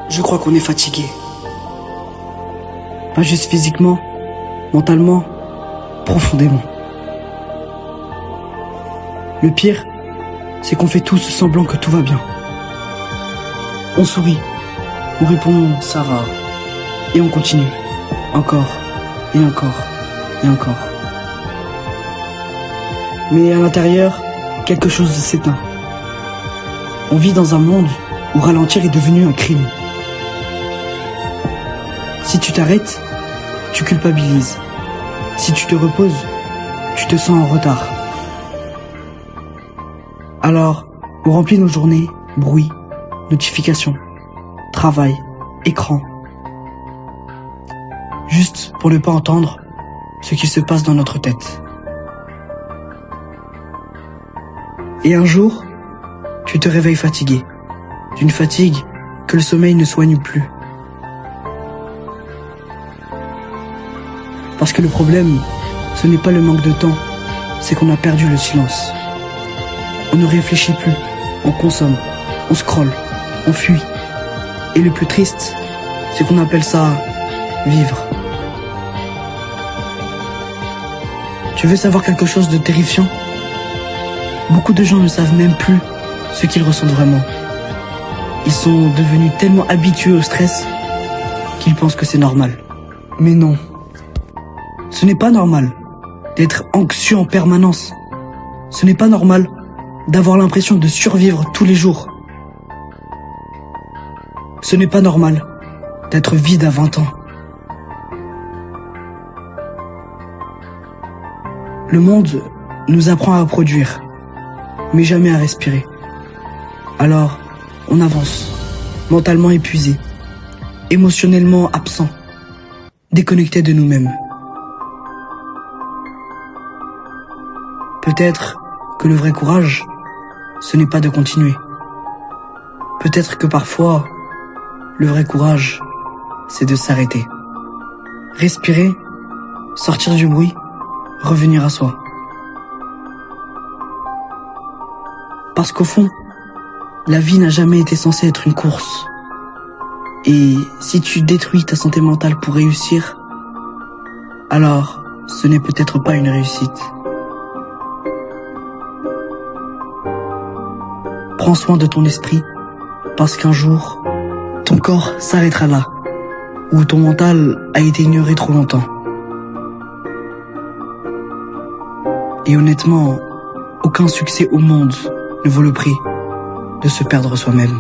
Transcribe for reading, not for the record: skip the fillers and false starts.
Je crois qu'on est fatigué. Pas juste physiquement, mentalement, profondément. Le pire, c'est qu'on fait tous semblant que tout va bien. On sourit, on répond « ça va » et on continue. Encore, et encore, et encore. Mais à l'intérieur, quelque chose s'éteint. On vit dans un monde où ralentir est devenu un crime. Si tu t'arrêtes, tu culpabilises. Si tu te reposes, tu te sens en retard. Alors, on remplit nos journées, bruit, notifications, travail, écran. Juste pour ne pas entendre ce qui se passe dans notre tête. Et un jour, tu te réveilles fatigué, d'une fatigue que le sommeil ne soigne plus. Parce que le problème, ce n'est pas le manque de temps, c'est qu'on a perdu le silence. On ne réfléchit plus, on consomme, on scrolle, on fuit. Et le plus triste, c'est qu'on appelle ça vivre. Tu veux savoir quelque chose de terrifiant ? Beaucoup de gens ne savent même plus ce qu'ils ressentent vraiment. Ils sont devenus tellement habitués au stress qu'ils pensent que c'est normal. Mais non. Ce n'est pas normal d'être anxieux en permanence. Ce n'est pas normal d'avoir l'impression de survivre tous les jours. Ce n'est pas normal d'être vide à 20 ans. Le monde nous apprend à produire, mais jamais à respirer. Alors, on avance, mentalement épuisé, émotionnellement absent, déconnecté de nous-mêmes. Peut-être que le vrai courage, ce n'est pas de continuer. Peut-être que parfois, le vrai courage, c'est de s'arrêter. Respirer, sortir du bruit, revenir à soi. Parce qu'au fond, la vie n'a jamais été censée être une course. Et si tu détruis ta santé mentale pour réussir, alors ce n'est peut-être pas une réussite. Prends soin de ton esprit, parce qu'un jour, ton corps s'arrêtera là, où ton mental a été ignoré trop longtemps. Et honnêtement, aucun succès au monde ne vaut le prix de se perdre soi-même.